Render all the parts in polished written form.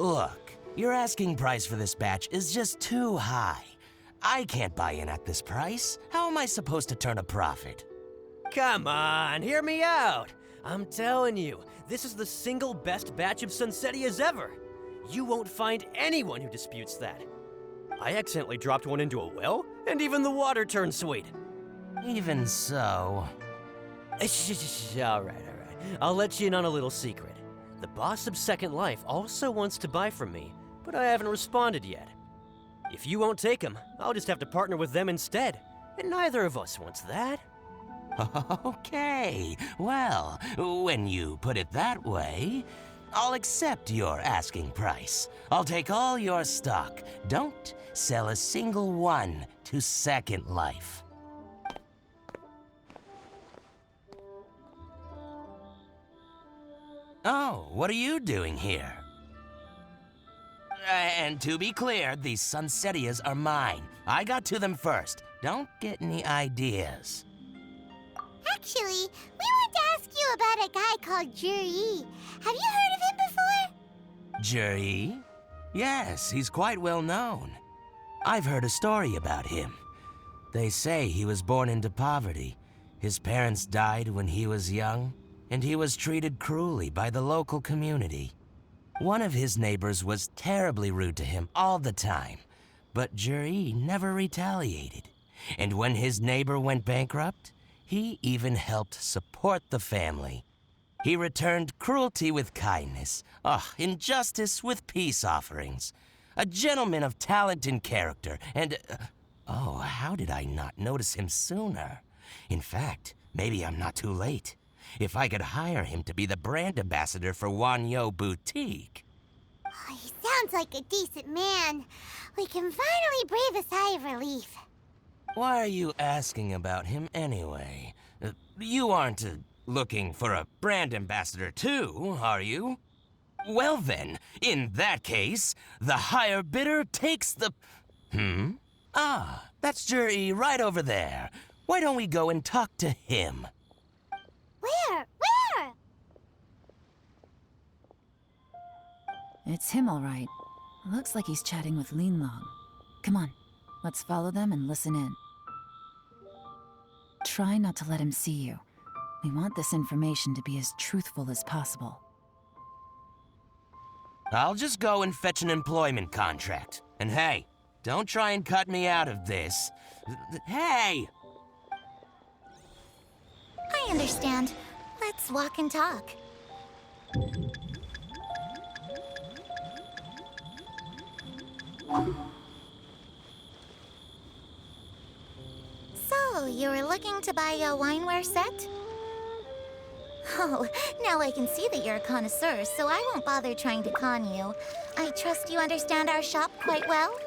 Look, your asking price for this batch is just too high. I can't buy in at this price. How am I supposed to turn a profit? Come on, hear me out. I'm telling you, this is the single best batch of Sunsetias ever. You won't find anyone who disputes that. I accidentally dropped one into a well, and even the water turned sweet. Even so... All right. I'll let you in on a little secret. The boss of Second Life also wants to buy from me, but I haven't responded yet. If you won't take him, I'll just have to partner with them instead, and neither of us wants that. Okay, well, when you put it that way, I'll accept your asking price. I'll take all your stock. Don't sell a single one to Second Life. Oh, what are you doing here? And to be clear, these Sunsetias are mine. I got to them first. Don't get any ideas. Actually, we want to ask you about a guy called Juri. Have you heard of him before? Juri? Yes, he's quite well known. I've heard a story about him. They say he was born into poverty. His parents died when he was young, and he was treated cruelly by the local community. One of his neighbors was terribly rude to him all the time, but Juri never retaliated. And when his neighbor went bankrupt, he even helped support the family. He returned cruelty with kindness, injustice with peace offerings. A gentleman of talent and character, and... how did I not notice him sooner? In fact, maybe I'm not too late. If I could hire him to be the brand ambassador for Wanyo Boutique. Oh, he sounds like a decent man. We can finally breathe a sigh of relief. Why are you asking about him anyway? You aren't looking for a brand ambassador too, are you? Well then, in that case, the higher bidder takes the... that's Juri right over there. Why don't we go and talk to him? Where? It's him, all right. Looks like he's chatting with Linlong. Come on, let's follow them and listen in. Try not to let him see you. We want this information to be as truthful as possible. I'll just go and fetch an employment contract. And hey, don't try and cut me out of this. Hey! I understand. Let's walk and talk. So, you were looking to buy a wineware set? Oh, now I can see that you're a connoisseur, so I won't bother trying to con you. I trust you understand our shop quite well?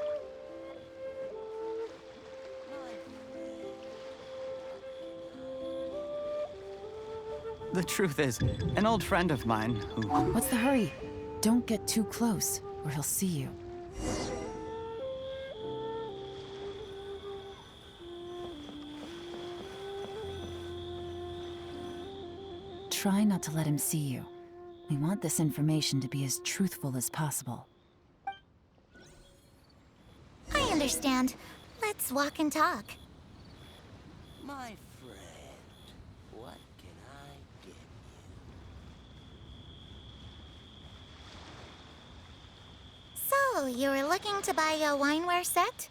The truth is, an old friend of mine who... What's the hurry? Don't get too close, or he'll see you. Try not to let him see you. We want this information to be as truthful as possible. I understand. Let's walk and talk. My friend, what can I get you? So, you were looking to buy a wineware set?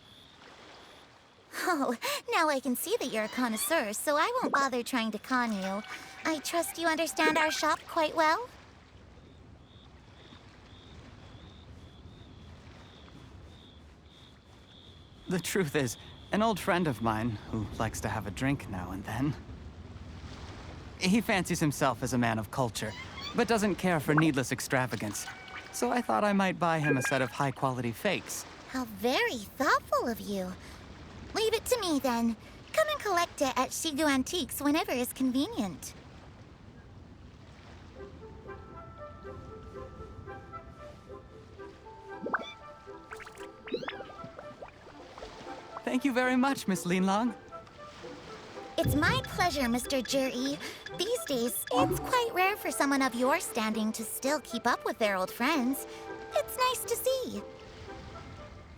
Oh, now I can see that you're a connoisseur, so I won't bother trying to con you. I trust you understand our shop quite well? The truth is, an old friend of mine who likes to have a drink now and then. He fancies himself as a man of culture, but doesn't care for needless extravagance. So I thought I might buy him a set of high-quality fakes. How very thoughtful of you. Leave it to me, then. Come and collect it at Shigu Antiques whenever is convenient. Thank you very much, Miss Linlong. It's my pleasure, Mr. Juri. These days, it's quite rare for someone of your standing to still keep up with their old friends. It's nice to see.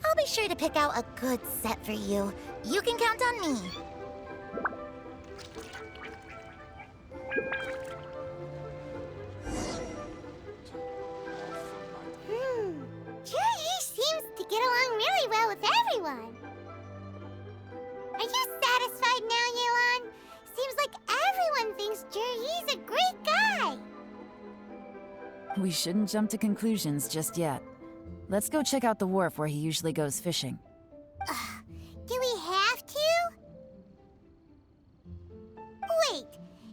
I'll be sure to pick out a good set for you. You can count on me. Juri seems to get along really well with everyone. Are you satisfied now, Yelan? Seems like everyone thinks Juri's a great guy. We shouldn't jump to conclusions just yet. Let's go check out the wharf where he usually goes fishing. Do we have to? Wait,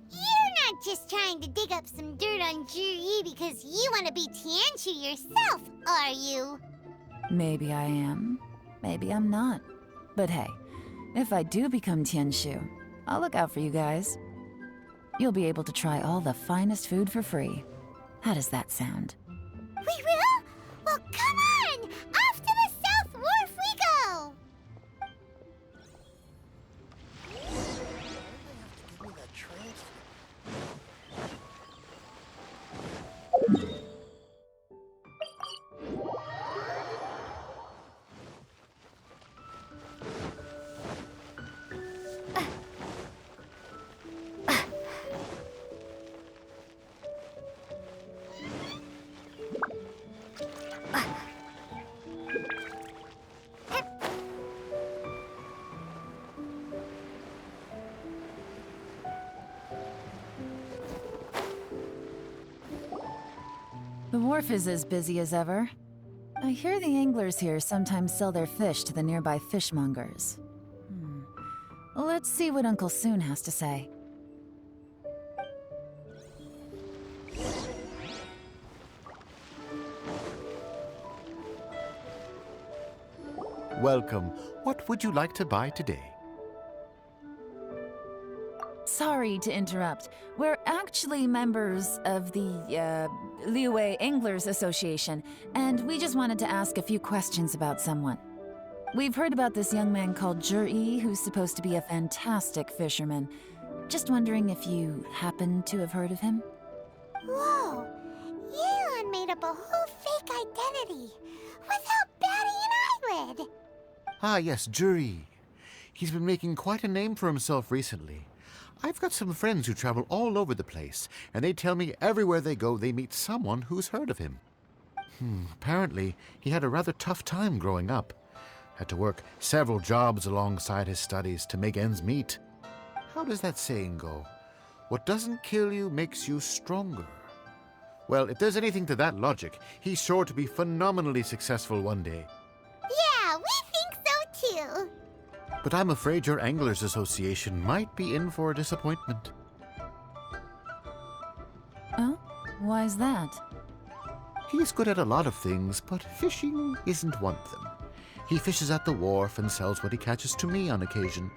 you're not just trying to dig up some dirt on Juri because you want to be Tianshu yourself, are you? Maybe I am, maybe I'm not. But hey, if I do become Tianshu, I'll look out for you guys. You'll be able to try all the finest food for free. How does that sound? We will? Well, come on! Off to the South Wharf we go! The wharf is as busy as ever. I hear the anglers here sometimes sell their fish to the nearby fishmongers. Let's see what Uncle Soon has to say. Welcome. What would you like to buy today? Sorry to interrupt. We're actually members of the, Liyue Anglers Association, and we just wanted to ask a few questions about someone. We've heard about this young man called Juri, who's supposed to be a fantastic fisherman. Just wondering if you happen to have heard of him? Whoa! Yelan made up a whole fake identity without batting an eyelid! Ah, yes, Juri. He's been making quite a name for himself recently. I've got some friends who travel all over the place, and they tell me everywhere they go they meet someone who's heard of him. Apparently, he had a rather tough time growing up. Had to work several jobs alongside his studies to make ends meet. How does that saying go? What doesn't kill you makes you stronger. Well, if there's anything to that logic, he's sure to be phenomenally successful one day. Yeah, we think so too! But I'm afraid your Anglers Association might be in for a disappointment. Oh? Why's that? He's good at a lot of things, but fishing isn't one of them. He fishes at the wharf and sells what he catches to me on occasion.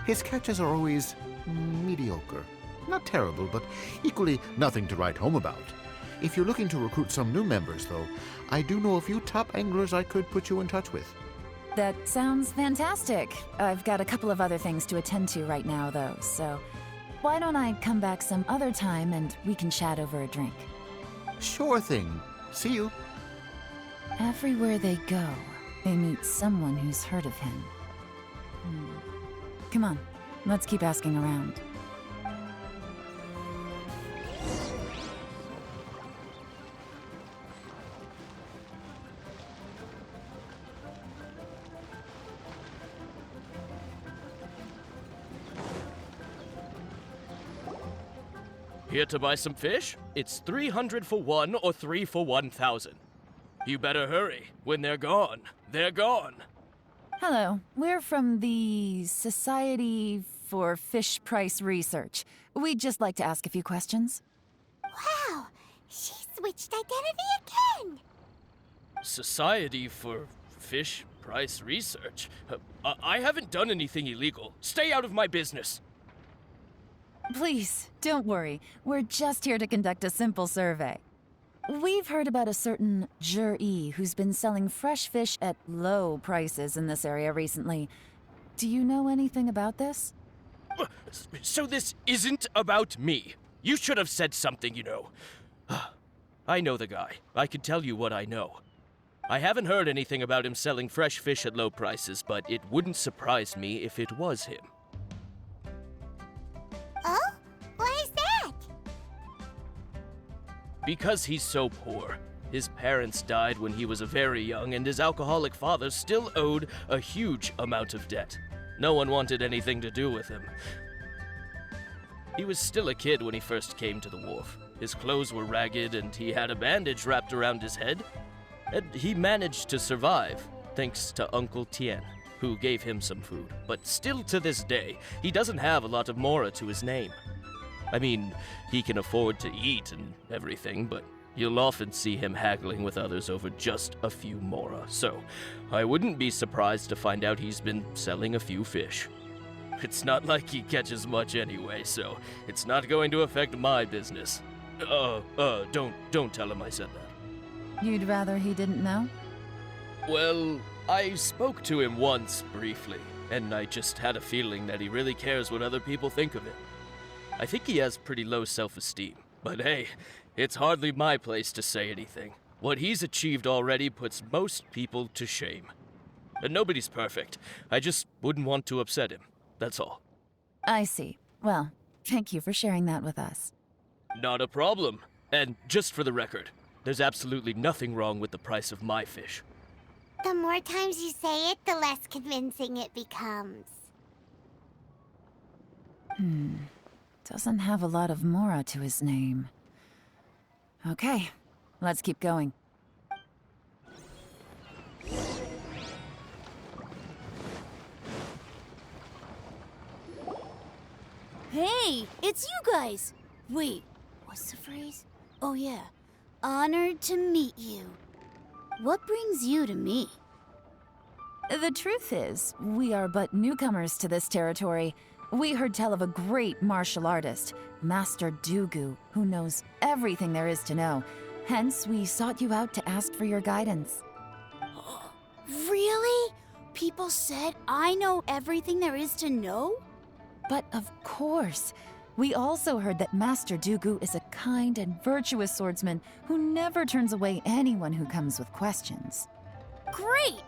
His catches are always mediocre. Not terrible, but equally nothing to write home about. If you're looking to recruit some new members, though, I do know a few top anglers I could put you in touch with. That sounds fantastic. I've got a couple of other things to attend to right now, though, so why don't I come back some other time and we can chat over a drink? Sure thing. See you. Everywhere they go, they meet someone who's heard of him. Come on, let's keep asking around. Here to buy some fish? It's 300 for one or 3 for 1,000. You better hurry. When they're gone, they're gone. Hello, we're from the Society for Fish Price Research. We'd just like to ask a few questions. Wow, she switched identity again! Society for Fish Price Research? I haven't done anything illegal. Stay out of my business. Please, don't worry. We're just here to conduct a simple survey. We've heard about a certain Juri who's been selling fresh fish at low prices in this area recently. Do you know anything about this? So this isn't about me. You should have said something, you know. I know the guy. I can tell you what I know. I haven't heard anything about him selling fresh fish at low prices, but it wouldn't surprise me if it was him. Oh? Why is that? Because he's so poor. His parents died when he was very young, and his alcoholic father still owed a huge amount of debt. No one wanted anything to do with him. He was still a kid when he first came to the wharf. His clothes were ragged, and he had a bandage wrapped around his head. And he managed to survive, thanks to Uncle Tien, who gave him some food. But still to this day, he doesn't have a lot of mora to his name. I mean, he can afford to eat and everything, but you'll often see him haggling with others over just a few mora. So, I wouldn't be surprised to find out he's been selling a few fish. It's not like he catches much anyway, so it's not going to affect my business. Don't tell him I said that. You'd rather he didn't know? Well, I spoke to him once, briefly, and I just had a feeling that he really cares what other people think of him. I think he has pretty low self-esteem, but hey, it's hardly my place to say anything. What he's achieved already puts most people to shame. And nobody's perfect. I just wouldn't want to upset him. That's all. I see. Well, thank you for sharing that with us. Not a problem. And just for the record, there's absolutely nothing wrong with the price of my fish. The more times you say it, the less convincing it becomes. Doesn't have a lot of mora to his name. Okay, let's keep going. Hey, it's you guys! Wait, what's the phrase? Oh yeah, honored to meet you. What brings you to me? The truth is, we are but newcomers to this territory. We heard tell of a great martial artist, Master Dugu, who knows everything there is to know. Hence, we sought you out to ask for your guidance. Really? People said I know everything there is to know? But of course, we also heard that Master Dugu is a kind and virtuous swordsman who never turns away anyone who comes with questions. Great!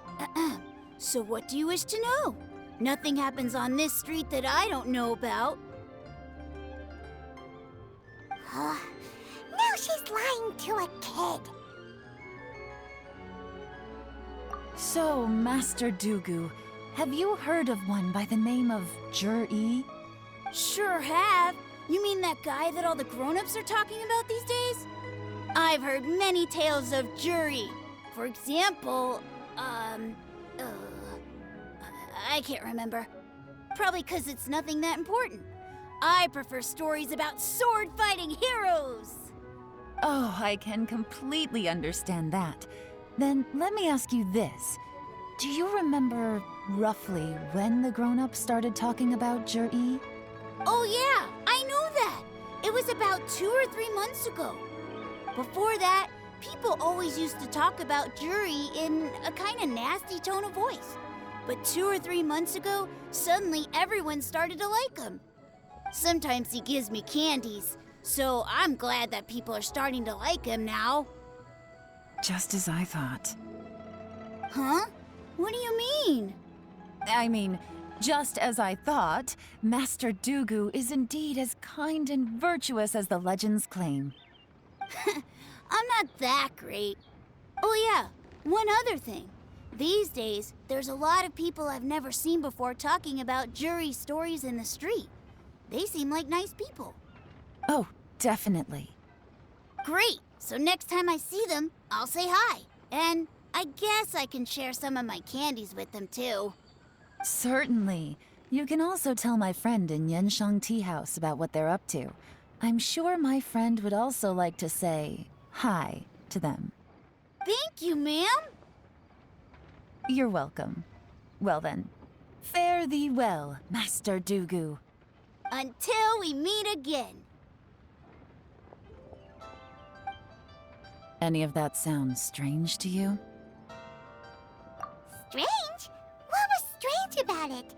So what do you wish to know? Nothing happens on this street that I don't know about. Now she's lying to a kid. So, Master Dugu, have you heard of one by the name of Jur-E? Sure have. You mean that guy that all the grown-ups are talking about these days? I've heard many tales of Juri. For example, I can't remember. Probably 'cause it's nothing that important. I prefer stories about sword-fighting heroes. Oh, I can completely understand that. Then let me ask you this. Do you remember roughly when the grown-ups started talking about Jur-E? Oh yeah, I know that. It was about 2 or 3 months ago. Before that, people always used to talk about Juri in a kind of nasty tone of voice. But 2 or 3 months ago, suddenly everyone started to like him. Sometimes he gives me candies, so I'm glad that people are starting to like him now. Just as I thought. Huh? What do you mean? I mean, just as I thought, Master Dugu is indeed as kind and virtuous as the legends claim. I'm not that great. Oh yeah, one other thing. These days, there's a lot of people I've never seen before talking about Juri stories in the street. They seem like nice people. Oh, definitely. Great! So next time I see them, I'll say hi. And I guess I can share some of my candies with them too. Certainly. You can also tell my friend in Yenshang Tea House about what they're up to. I'm sure my friend would also like to say hi to them. Thank you, ma'am. You're welcome. Well then, fare thee well, Master Dugu. Until we meet again. Any of that sound strange to you? Strange? What was strange about it?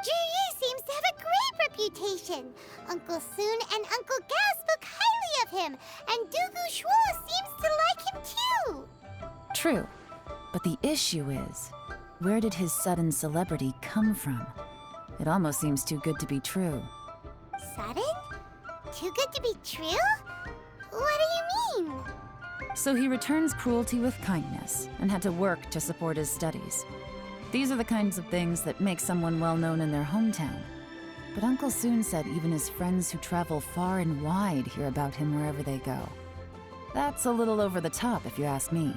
Juri seems to have a great reputation. Uncle Soon and Uncle Gao spoke highly of him, and Dugu Shuo seems to like him too. True. But the issue is, where did his sudden celebrity come from? It almost seems too good to be true. Sudden? Too good to be true? What do you mean? So he returns cruelty with kindness and had to work to support his studies. These are the kinds of things that make someone well known in their hometown. But Uncle Soon said even his friends who travel far and wide hear about him wherever they go. That's a little over the top, if you ask me.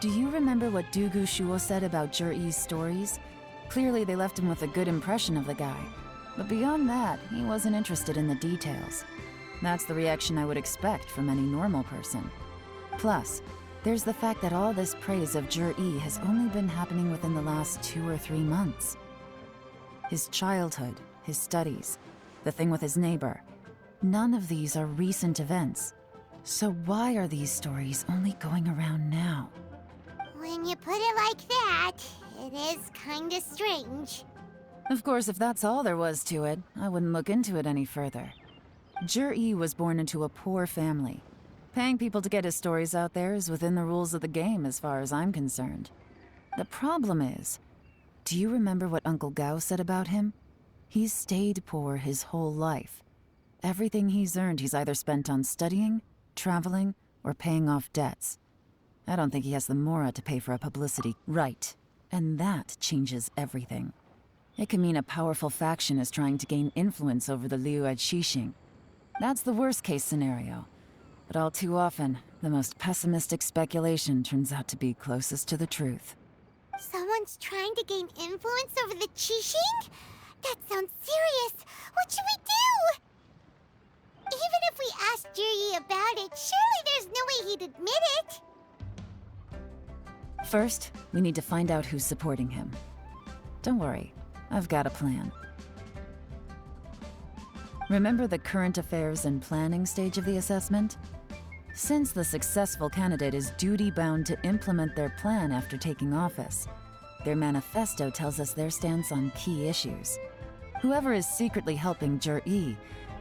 Do you remember what Dugu Shuo said about Jur-E's stories? Clearly they left him with a good impression of the guy. But beyond that, he wasn't interested in the details. That's the reaction I would expect from any normal person. Plus, there's the fact that all this praise of Jur-E has only been happening within the last 2 or 3 months. His childhood, his studies, the thing with his neighbor, none of these are recent events. So why are these stories only going around now? When you put it like that, it is kinda strange. Of course, if that's all there was to it, I wouldn't look into it any further. Jur-E was born into a poor family. Paying people to get his stories out there is within the rules of the game as far as I'm concerned. The problem is, do you remember what Uncle Gao said about him? He's stayed poor his whole life. Everything he's earned he's either spent on studying, traveling, or paying off debts. I don't think he has the mora to pay for a publicity. Right. And that changes everything. It can mean a powerful faction is trying to gain influence over the Liu at Xixing. That's the worst-case scenario. But all too often, the most pessimistic speculation turns out to be closest to the truth. Someone's trying to gain influence over the Qixing? That sounds serious. What should we do? Even if we asked Juri about it, surely there's no way he'd admit it. First, we need to find out who's supporting him. Don't worry, I've got a plan. Remember the current affairs and planning stage of the assessment? Since the successful candidate is duty-bound to implement their plan after taking office, their manifesto tells us their stance on key issues. Whoever is secretly helping Jur-E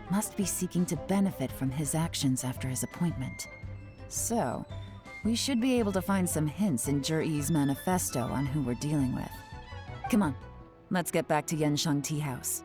must be seeking to benefit from his actions after his appointment. So, we should be able to find some hints in Jur-E's manifesto on who we're dealing with. Come on, let's get back to Yenshang Tea House.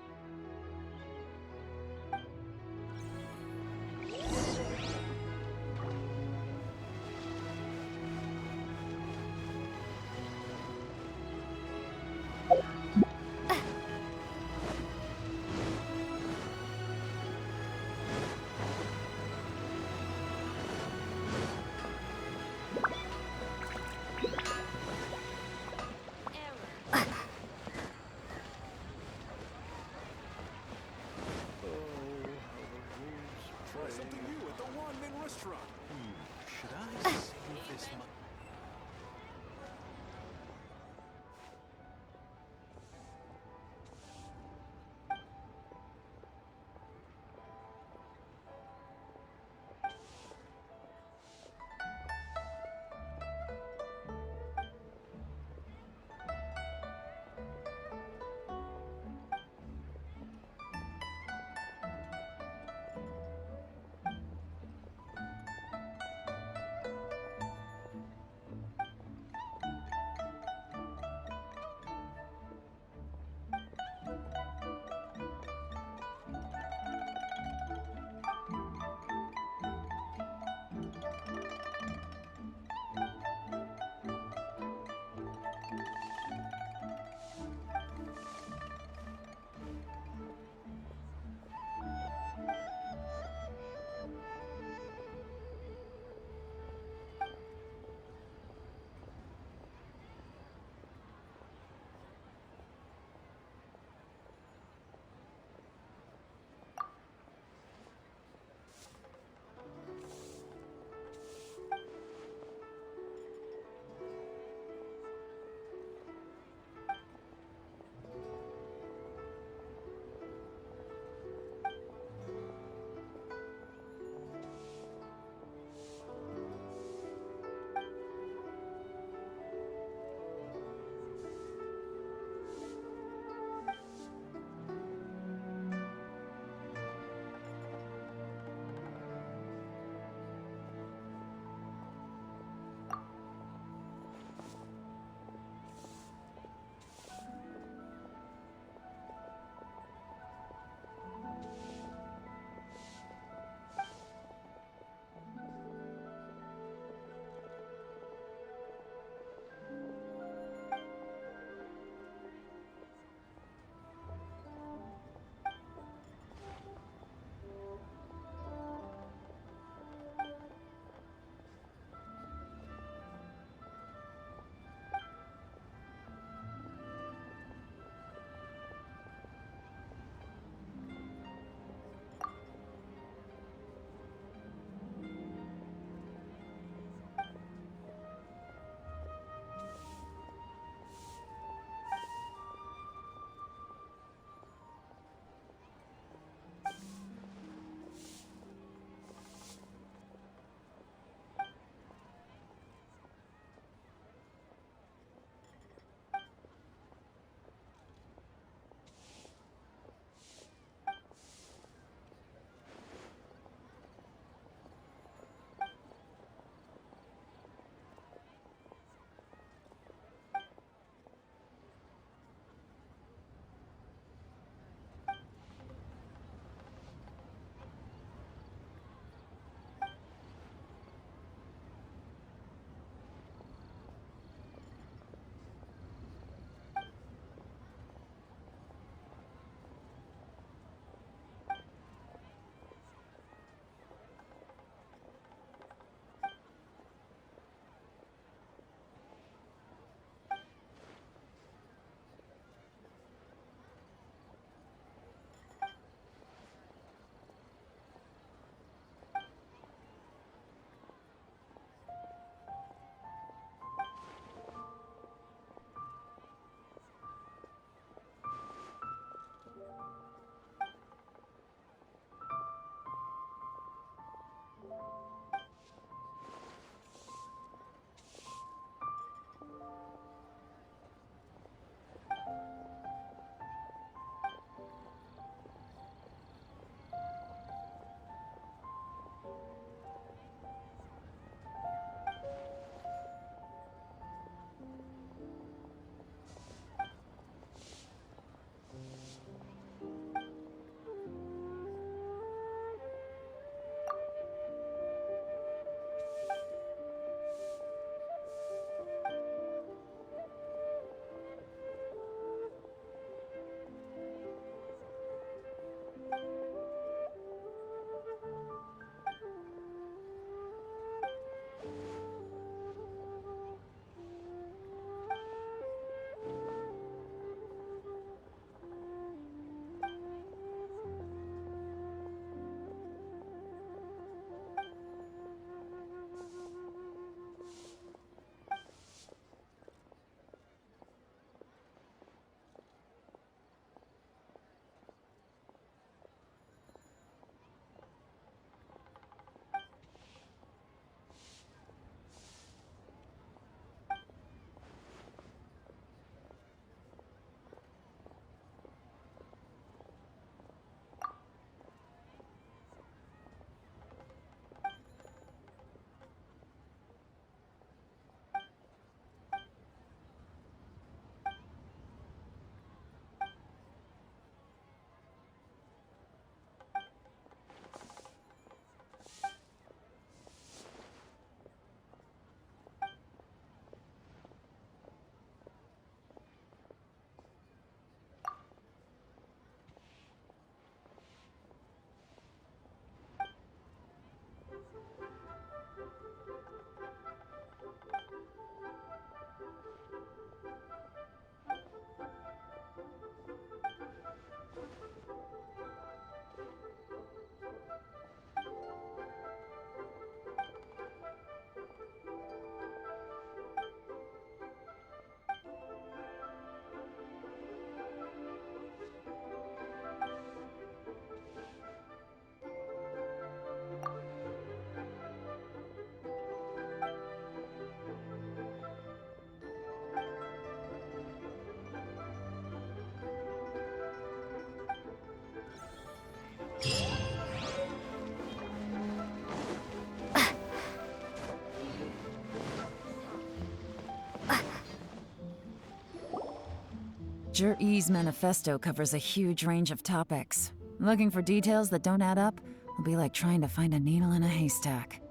Jur-E's manifesto covers a huge range of topics. Looking for details that don't add up will be like trying to find a needle in a haystack.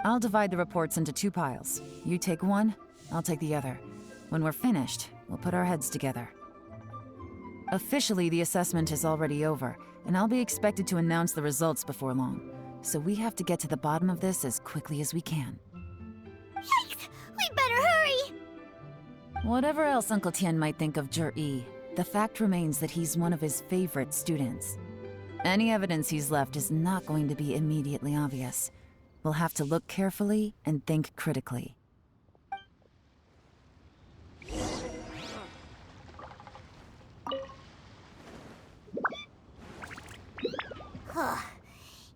I'll divide the reports into 2 piles. You take one, I'll take the other. When we're finished, we'll put our heads together. Officially, the assessment is already over, and I'll be expected to announce the results before long. So we have to get to the bottom of this as quickly as we can. Yikes! We better hurry! Whatever else Uncle Tien might think of Jur-E, the fact remains that he's one of his favorite students. Any evidence he's left is not going to be immediately obvious. We'll have to look carefully and think critically.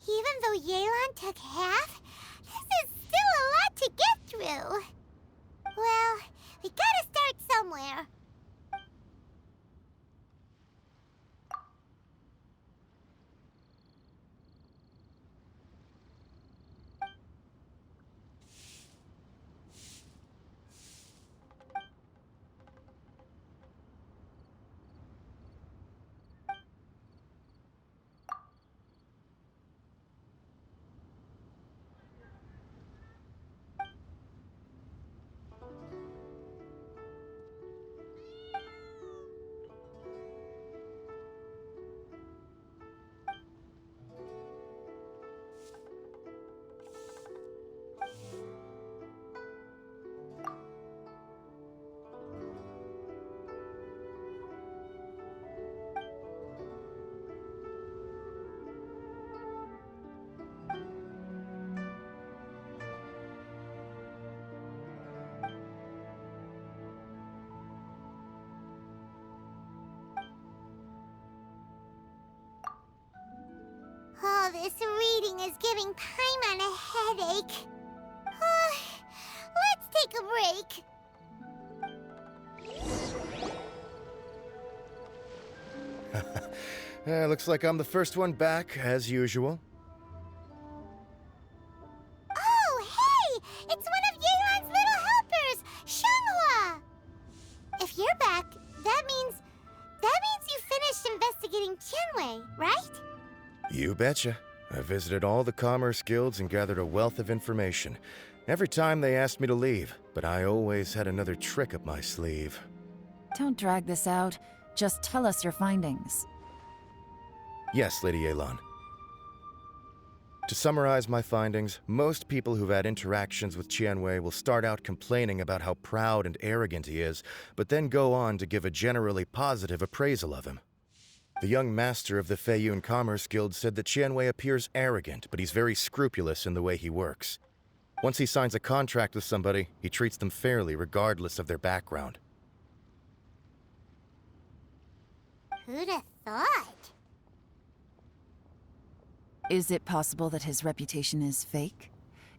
Even though Yelan took half, this is still a lot to get through. Well, we gotta start somewhere. All this reading is giving Paimon a headache. Let's take a break. Looks like I'm the first one back, as usual. Oh, hey! It's one of Yelan's little helpers, Shanghua! If you're back, that means you finished investigating Tianwei, right? You betcha. I visited all the commerce guilds and gathered a wealth of information. Every time they asked me to leave, but I always had another trick up my sleeve. Don't drag this out. Just tell us your findings. Yes, Lady Yelan. To summarize my findings, most people who've had interactions with Tianwei will start out complaining about how proud and arrogant he is, but then go on to give a generally positive appraisal of him. The young master of the Feiyun Commerce Guild said that Tianwei appears arrogant, but he's very scrupulous in the way he works. Once he signs a contract with somebody, he treats them fairly regardless of their background. Who'd have thought? Is it possible that his reputation is fake?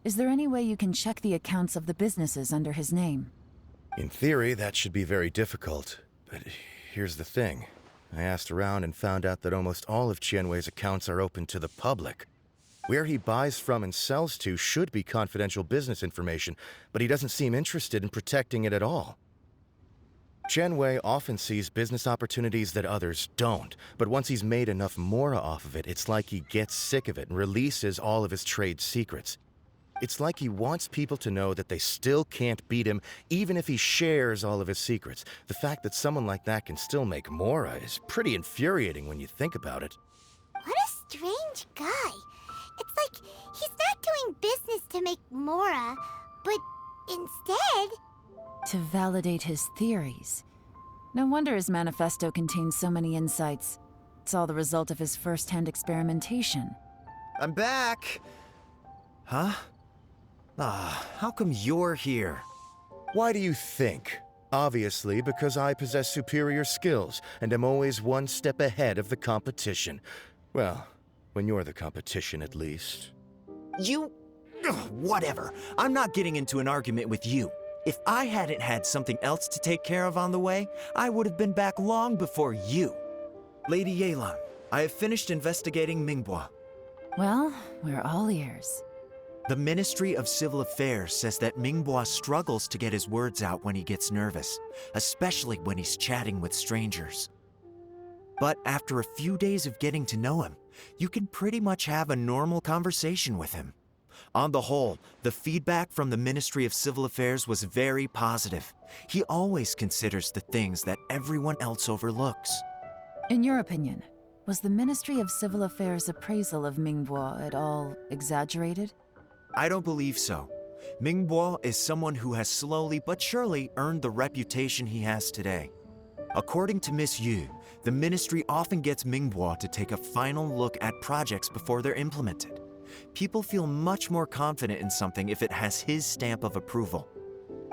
Is there any way you can check the accounts of the businesses under his name? In theory, that should be very difficult, but here's the thing. I asked around and found out that almost all of Tianwei's accounts are open to the public. Where he buys from and sells to should be confidential business information, but he doesn't seem interested in protecting it at all. Tianwei often sees business opportunities that others don't, but once he's made enough mora off of it, it's like he gets sick of it and releases all of his trade secrets. It's like he wants people to know that they still can't beat him, even if he shares all of his secrets. The fact that someone like that can still make mora is pretty infuriating when you think about it. What a strange guy. It's like he's not doing business to make mora, but instead... To validate his theories. No wonder his manifesto contains so many insights. It's all the result of his first-hand experimentation. I'm back! Huh? How come you're here? Why do you think? Obviously, because I possess superior skills and am always one step ahead of the competition. Well, when you're the competition, at least. You... Ugh, whatever. I'm not getting into an argument with you. If I hadn't had something else to take care of on the way, I would have been back long before you. Lady Yelan, I have finished investigating Mingbua. Well, we're all ears. The Ministry of Civil Affairs says that Minghua struggles to get his words out when he gets nervous, especially when he's chatting with strangers. But after a few days of getting to know him, you can pretty much have a normal conversation with him. On the whole, the feedback from the Ministry of Civil Affairs was very positive. He always considers the things that everyone else overlooks. In your opinion, was the Ministry of Civil Affairs' appraisal of Minghua at all exaggerated? I don't believe so. Minghua is someone who has slowly but surely earned the reputation he has today. According to Miss Yu, the ministry often gets Minghua to take a final look at projects before they're implemented. People feel much more confident in something if it has his stamp of approval.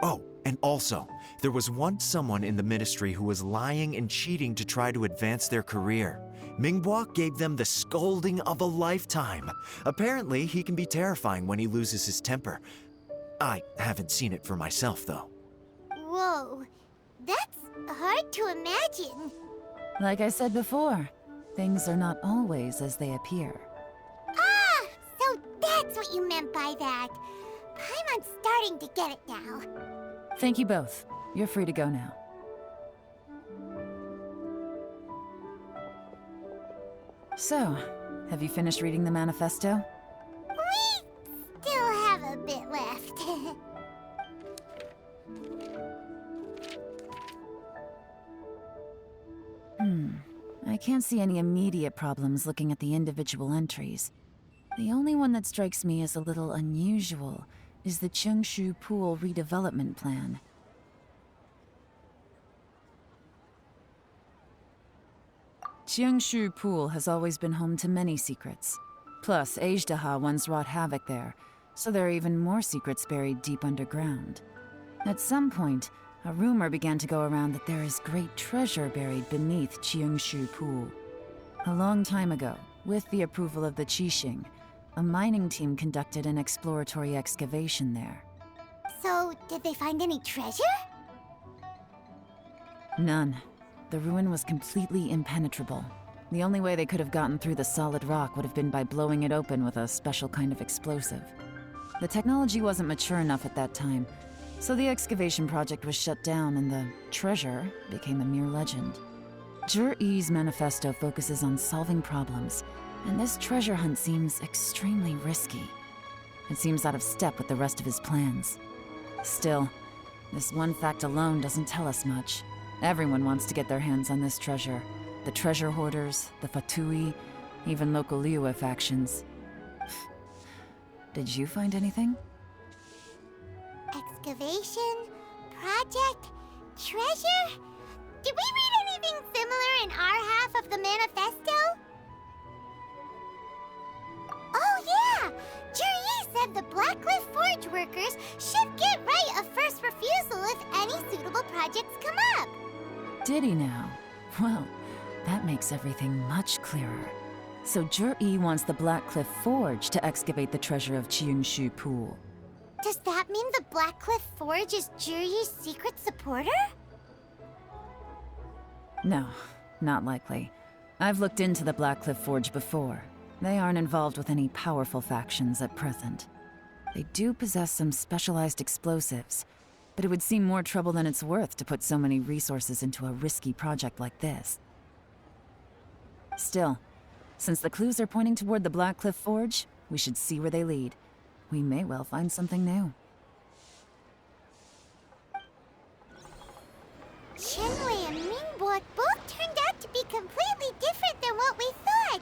Oh, and also, there was once someone in the ministry who was lying and cheating to try to advance their career. Minghua gave them the scolding of a lifetime. Apparently, he can be terrifying when he loses his temper. I haven't seen it for myself, though. Whoa, that's hard to imagine. Like I said before, things are not always as they appear. Ah, so that's what you meant by that. I'm starting to get it now. Thank you both. You're free to go now. So, have you finished reading the manifesto? We still have a bit left. I can't see any immediate problems looking at the individual entries. The only one that strikes me as a little unusual is the Cheongshu Pool redevelopment plan. Cheongshu Pool has always been home to many secrets. Plus, Ajdaha once wrought havoc there, so there are even more secrets buried deep underground. At some point, a rumor began to go around that there is great treasure buried beneath Cheongshu Pool. A long time ago, with the approval of the Qixing, a mining team conducted an exploratory excavation there. So, did they find any treasure? None. The ruin was completely impenetrable. The only way they could have gotten through the solid rock would have been by blowing it open with a special kind of explosive. The technology wasn't mature enough at that time, so the excavation project was shut down and the treasure became a mere legend. Zhi-Yi's manifesto focuses on solving problems, and this treasure hunt seems extremely risky. It seems out of step with the rest of his plans. Still, this one fact alone doesn't tell us much. Everyone wants to get their hands on this treasure. The treasure hoarders, the Fatui, even local Liyue factions. Did you find anything? Excavation, project, treasure? Did we read anything similar in our half of the manifesto? Oh yeah! Zhi-Yi said the Blackcliff Forge workers should get right of first refusal if any suitable projects come up. Did he now? Well, that makes everything much clearer. So Zhi-Yi wants the Blackcliff Forge to excavate the treasure of Cheongshu Pool. Does that mean the Blackcliff Forge is Zhi-Yi's secret supporter? No, not likely. I've looked into the Blackcliff Forge before. They aren't involved with any powerful factions at present. They do possess some specialized explosives, but it would seem more trouble than it's worth to put so many resources into a risky project like this. Still, since the clues are pointing toward the Blackcliff Forge, we should see where they lead. We may well find something new. Shenwei and Minghua both turned out to be completely different than what we thought.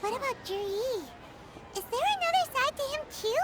What about Zhi-Yi? Is there another side to him too?